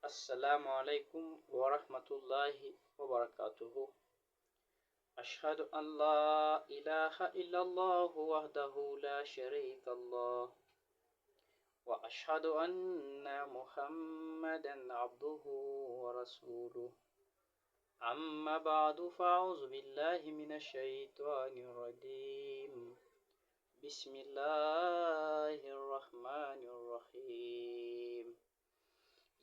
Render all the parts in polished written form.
السلام عليكم ورحمة الله وبركاته. أشهد أن لا إله إلا الله وحده لا شريك له، وأشهد أن محمدا عبده ورسوله. أما بعد، فأعوذ بالله من الشيطان الرجيم. بسم الله الرحمن الرحيم.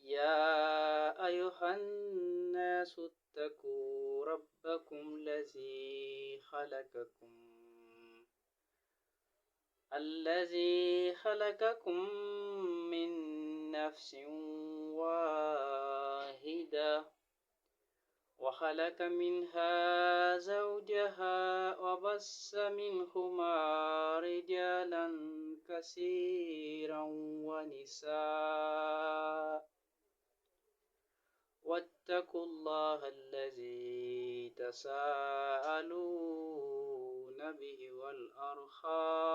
يا أيها الناس اتقوا ربكم الذي خلقكم من نفس واحدة، وخلق منها زوجها، وبث منهما رجالا كثيرا ونساء. واتقوا الله الذي تساءلون به والأرحام،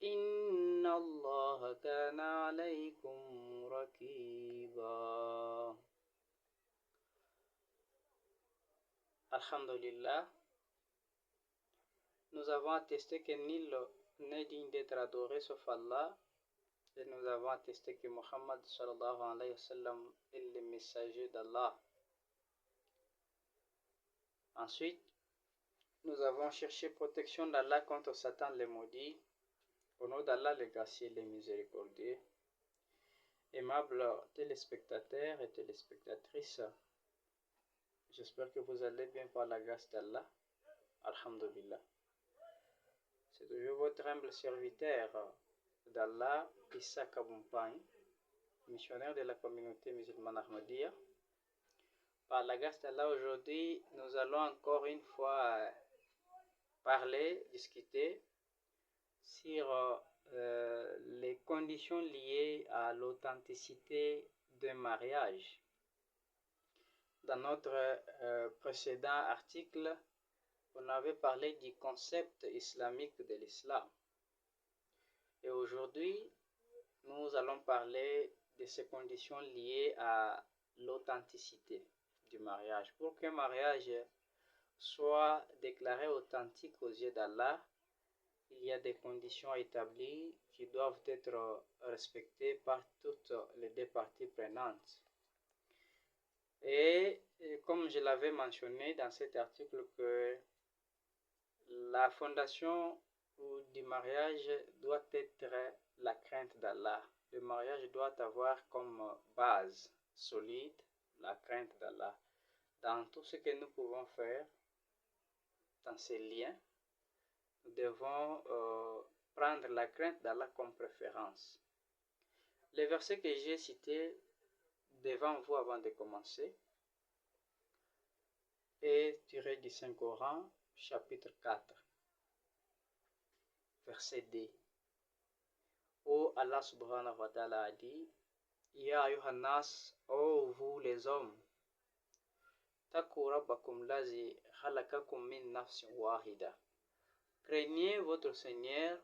إن الله كان عليكم رقيبا. Alhamdulillah, nous avons attesté que nul n'est digne d'être adoré sauf Allah, et nous avons attesté que Muhammad sallallahu alayhi wa sallam est le messager d'Allah. Ensuite, nous avons cherché protection d'Allah contre Satan le maudit. Au nom d'Allah le gracieux, le miséricordieux. Aimables téléspectateurs et téléspectatrices, j'espère que vous allez bien par la grâce d'Allah. Alhamdulillah. C'est toujours votre humble serviteur d'Allah, Issa Kabumpagne, missionnaire de la communauté musulmane Ahmadiyya. Par la grâce d'Allah, aujourd'hui, nous allons encore une fois discuter sur les conditions liées à l'authenticité d'un mariage. Dans notre précédent article, on avait parlé du concept islamique de l'islam. Et aujourd'hui, nous allons parler de ces conditions liées à l'authenticité du mariage. Pour qu'un mariage soit déclaré authentique aux yeux d'Allah, il y a des conditions établies qui doivent être respectées par toutes les deux parties prenantes. Et comme je l'avais mentionné dans cet article, que la fondation du mariage doit être la crainte d'Allah. Le mariage doit avoir comme base solide la crainte d'Allah. Dans tout ce que nous pouvons faire, dans ces liens, nous devons prendre la crainte d'Allah comme préférence. Les versets que j'ai cités devant vous avant de commencer est tiré du Saint-Coran, chapitre 4, verset D, où Allah subhanahu wa ta'ala a dit: Ya ayyuhannas, ô vous les hommes, taku rabbakum lazi khalaqakum min nafsin wahida. Craignez votre Seigneur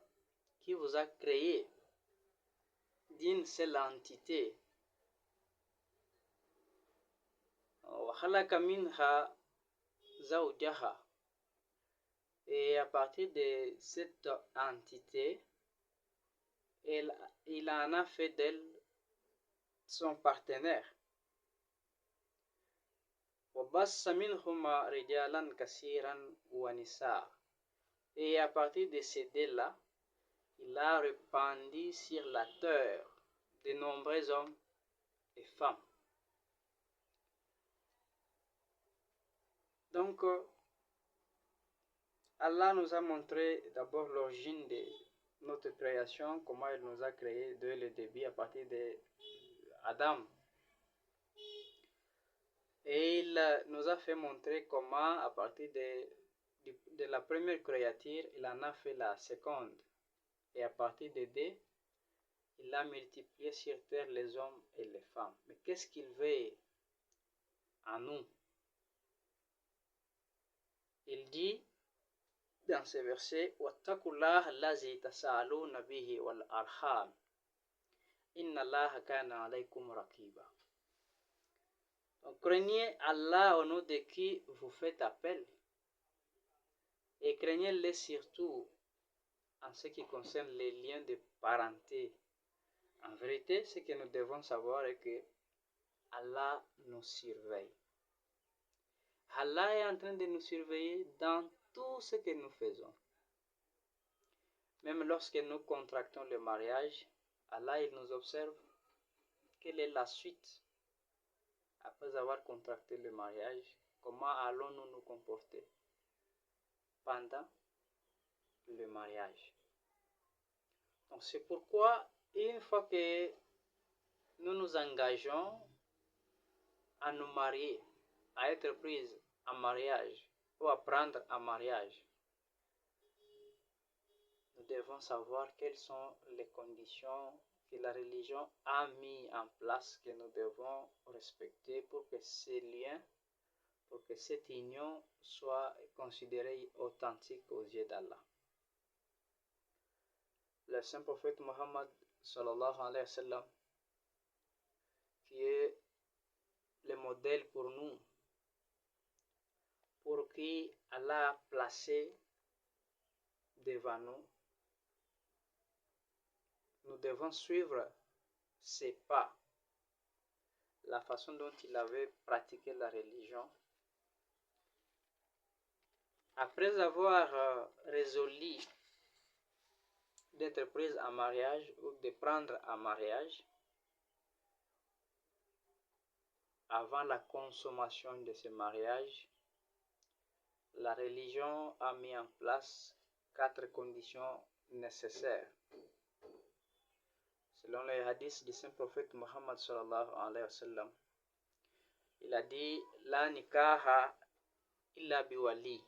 qui vous a créé d'une seule entité. Wa khalaqa minha zawjaha. Et à partir de cette entité, il en a fait d'elle son partenaire. وَبَثَّ مِنْهُمَا رِجَالًا كَثِيرًا وَنِسَاءً. Et à partir de ces deux-là, il a répandu sur la terre de nombreux hommes et femmes. Donc, Allah nous a montré d'abord l'origine de notre création, comment il nous a créé dès le début à partir d'Adam. Et il nous a fait montrer comment à partir de la première créature, il en a fait la seconde. Et à partir de deux, il a multiplié sur terre les hommes et les femmes. Mais qu'est-ce qu'il veut en nous? Il dit dans ce verset: وَاتَّقُوا اللَّهَ الَّذِي تَسَاءَلُونَ بِهِ وَالْأَرْحَامَ. Inna Allah kana alaykum raqiba. Donc, craignez Allah au nom de qui vous faites appel. Et craignez-le surtout en ce qui concerne les liens de parenté. En vérité, ce que nous devons savoir est que Allah nous surveille. Allah est en train de nous surveiller dans tout ce que nous faisons. Même lorsque nous contractons le mariage, Allah il nous observe. Quelle est la suite? Après avoir contracté le mariage, comment allons-nous nous comporter pendant le mariage? Donc c'est pourquoi, une fois que nous nous engageons à nous marier, à être prises en mariage ou à prendre en mariage, nous devons savoir quelles sont les conditions que la religion a mis en place, que nous devons respecter pour que ces liens, pour que cette union soit considérée authentique aux yeux d'Allah. Le saint prophète Mohammed sallallahu alayhi wa sallam, qui est le modèle pour nous, pour qui Allah a placé devant nous, nous devons suivre ses pas, la façon dont il avait pratiqué la religion. Après avoir résolu d'être prise en mariage ou de prendre en mariage, avant la consommation de ce mariage, la religion a mis en place 4 conditions nécessaires. Selon les hadiths du saint prophète Muhammad sallallahu alayhi wa sallam, il a dit la nikaha illa biwali.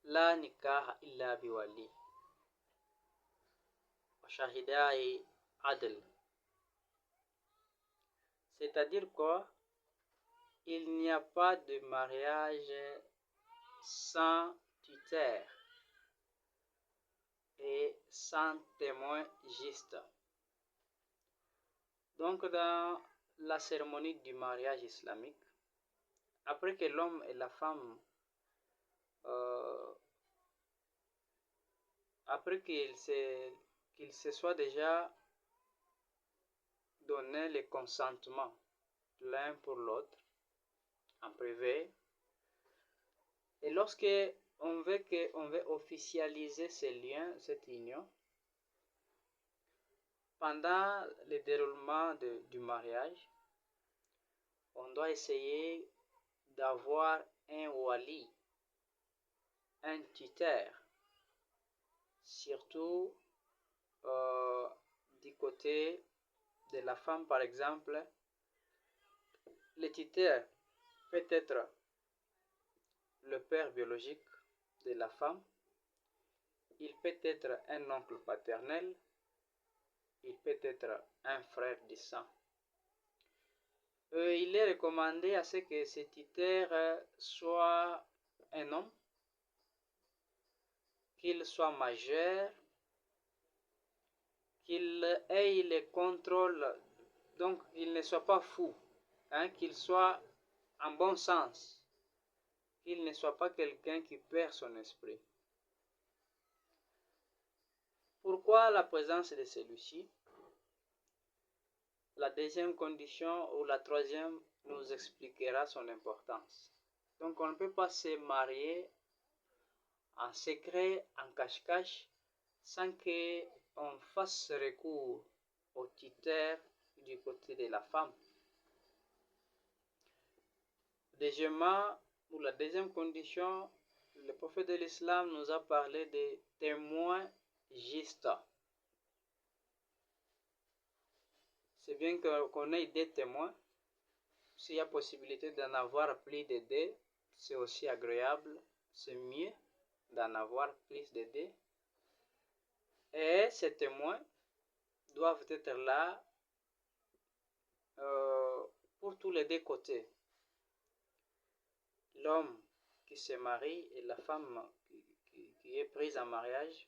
La nikaha illa biwali. Wa shahidai adl. C'est-à-dire quoi? Il n'y a pas de mariage sans tuteur et sans témoin juste. Donc dans la cérémonie du mariage islamique, après que l'homme et la femme, après qu'ils se soient déjà donné le consentement l'un pour l'autre en privé, et lorsque on veut officialiser ces liens, cette union, pendant le déroulement du mariage, on doit essayer d'avoir un wali, un tuteur, surtout du côté de la femme par exemple. Le tuteur peut être le père biologique de la femme, il peut être un oncle paternel, il peut être un frère du sang. Il est recommandé à ce que ce tuteur soit un homme, qu'il soit majeur, qu'il ait le contrôle, donc il ne soit pas fou, qu'il soit en bon sens, qu'il ne soit pas quelqu'un qui perd son esprit. Pourquoi la présence de celui-ci? La deuxième condition ou la troisième nous expliquera son importance. Donc on ne peut pas se marier en secret, en cache-cache, sans qu'on fasse recours au tuteur du côté de la femme. Deuxièmement, pour la deuxième condition, le prophète de l'islam nous a parlé de témoins justes. C'est bien qu'on ait des témoins. S'il y a possibilité d'en avoir plus de deux, c'est aussi agréable, c'est mieux d'en avoir plus de deux. Et ces témoins doivent être là pour tous les deux côtés. L'homme qui se marie et la femme qui est prise en mariage,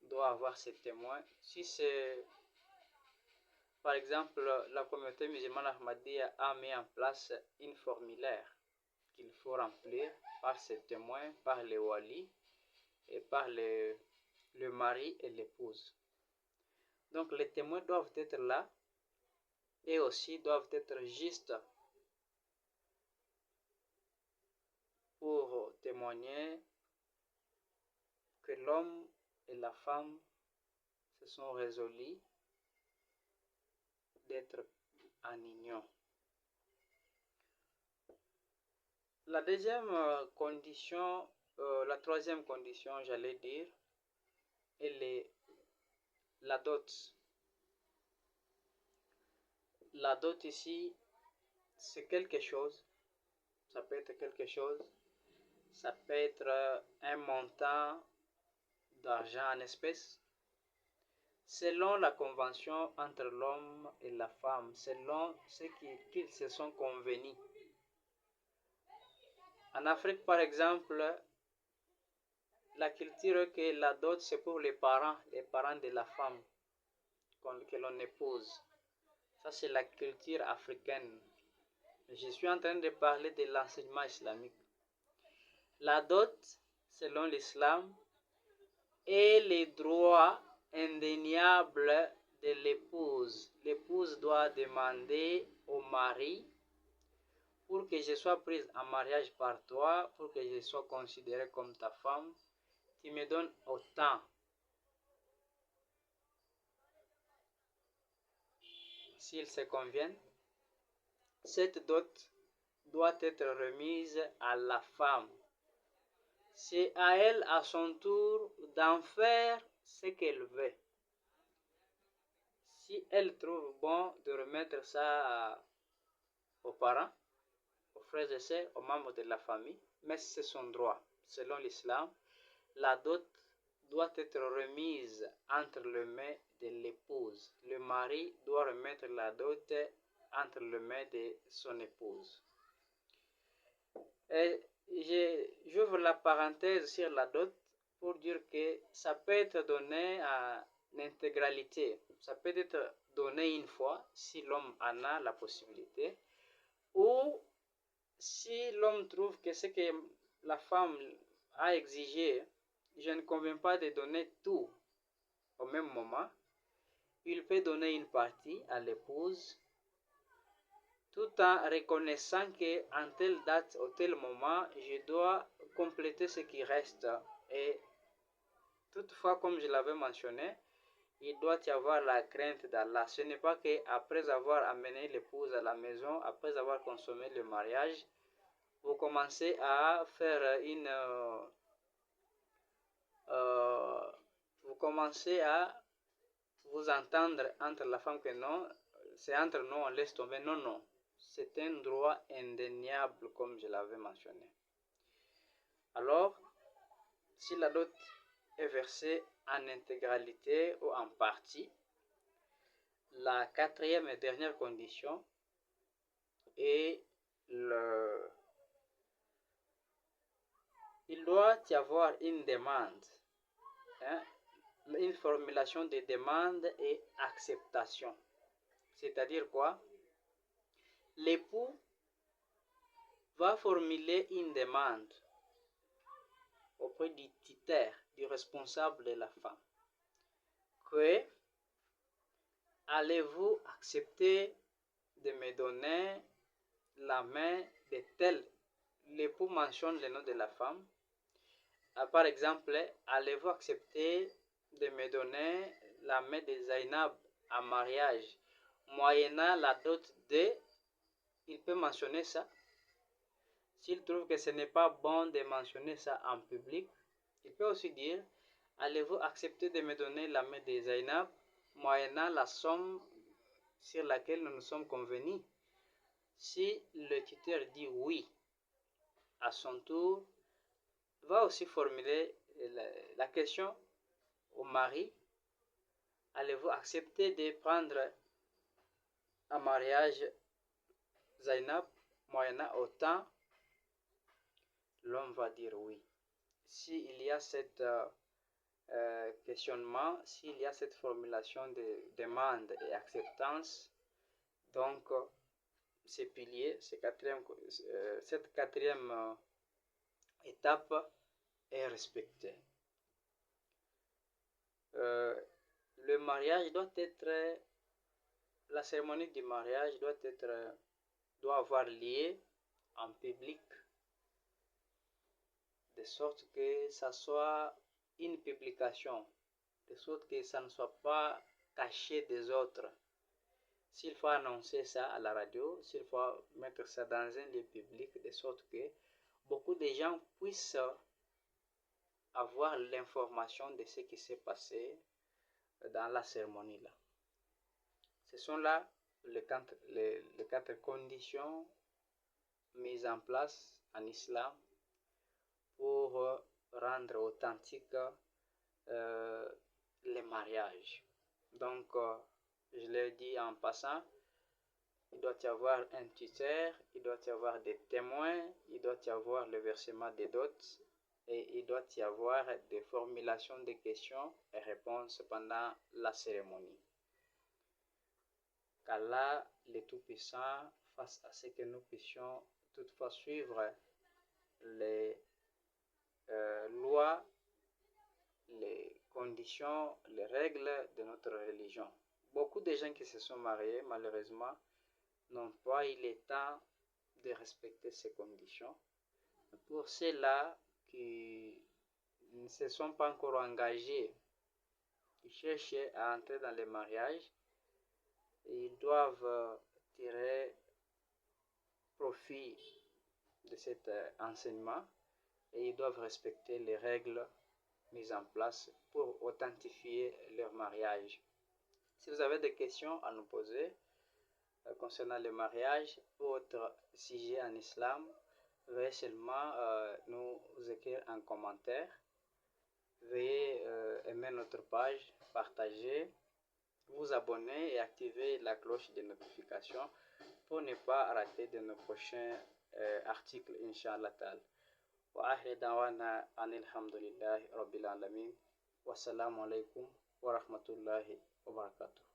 doit avoir ses témoins. Si c'est, par exemple, la communauté musulmane Ahmadiyya a mis en place une formulaire qu'il faut remplir par ses témoins, par les wali et par le mari et l'épouse. Donc les témoins doivent être là et aussi doivent être justes pour témoigner que l'homme et la femme se sont résolus d'être en union. La deuxième condition, la troisième condition, j'allais dire, elle est la dot. La dot ici, c'est quelque chose, ça peut être quelque chose, ça peut être un montant d'argent en espèces, selon la convention entre l'homme et la femme, selon ce qu'ils se sont convenus. En Afrique, par exemple, la culture que la dot, c'est pour les parents de la femme que l'on épouse. Ça, c'est la culture africaine. Je suis en train de parler de l'enseignement islamique. La dot, selon l'islam, est les droits indéniables de l'épouse. L'épouse doit demander au mari, pour que je sois prise en mariage par toi, pour que je sois considérée comme ta femme, tu me donnes autant. S'ils se conviennent, cette dot doit être remise à la femme. C'est à elle, à son tour, d'en faire ce qu'elle veut. Si elle trouve bon de remettre ça aux parents, aux frères et sœurs, aux membres de la famille, mais c'est son droit. Selon l'islam, la dot doit être remise entre les mains de l'épouse. Le mari doit remettre la dot entre les mains de son épouse. Et j'ouvre la parenthèse sur la dot pour dire que ça peut être donné à l'intégralité. Ça peut être donné une fois si l'homme en a la possibilité, ou si l'homme trouve que ce que la femme a exigé, je ne conviens pas de donner tout au même moment, il peut donner une partie à l'épouse, tout en reconnaissant qu'en telle date, au tel moment, je dois compléter ce qui reste. Et toutefois, comme je l'avais mentionné, il doit y avoir la crainte d'Allah. Ce n'est pas qu'après avoir amené l'épouse à la maison, après avoir consommé le mariage, vous commencez à faire vous commencez à vous entendre entre la femme que non, c'est entre nous, on laisse tomber. Non, non. C'est un droit indéniable, comme je l'avais mentionné. Alors, si la dot est versée en intégralité ou en partie, la quatrième et dernière condition est il doit y avoir une demande, une formulation de demande et acceptation. C'est-à-dire quoi? L'époux va formuler une demande auprès du tuteur, du responsable de la femme. Que allez-vous accepter de me donner la main de tel? L'époux mentionne le nom de la femme. Par exemple, allez-vous accepter de me donner la main de Zainab en mariage, moyennant la dot de... Il peut mentionner ça. S'il trouve que ce n'est pas bon de mentionner ça en public, il peut aussi dire, allez-vous accepter de me donner la main de Zainab, moyennant la somme sur laquelle nous nous sommes convenus? Si le tuteur dit oui, à son tour, va aussi formuler la question au mari, allez-vous accepter de prendre en mariage Zainab, moyennant autant? L'homme va dire oui. S'il y a cette questionnement s'il y a cette formulation de demande et acceptance. Donc, ces piliers, cette quatrième étape est respectée. Le mariage la cérémonie du mariage doit avoir lieu en public, de sorte que ça soit une publication, de sorte que ça ne soit pas caché des autres. S'il faut annoncer ça à la radio, s'il faut mettre ça dans un lieu public, de sorte que beaucoup de gens puissent avoir l'information de ce qui s'est passé dans la cérémonie là. Ce sont là les quatre conditions mises en place en islam pour rendre authentique les mariages. Donc, je l'ai dit en passant, il doit y avoir un tuteur, il doit y avoir des témoins, il doit y avoir le versement des dots et il doit y avoir des formulations de questions et réponses pendant la cérémonie. Qu'Allah, le Tout-Puissant, fasse à ce que nous puissions toutefois suivre les lois, les conditions, les règles de notre religion. Beaucoup de gens qui se sont mariés, malheureusement, n'ont pas eu le temps de respecter ces conditions. Pour ceux-là qui ne se sont pas encore engagés, qui cherchent à entrer dans le mariage, ils doivent tirer profit de cet enseignement et ils doivent respecter les règles mises en place pour authentifier leur mariage. Si vous avez des questions à nous poser concernant le mariage ou autre sujet en islam, veuillez seulement nous écrire en commentaire. Veuillez aimer notre page, partager, vous abonner et activer la cloche de notification pour ne pas rater de nos prochains articles, Inch'Allah ta'ala. Wa ahli dawana anilhamdulillahi rabbil alamin. Wassalamu alaikum wa rahmatullahi wa barakatuh.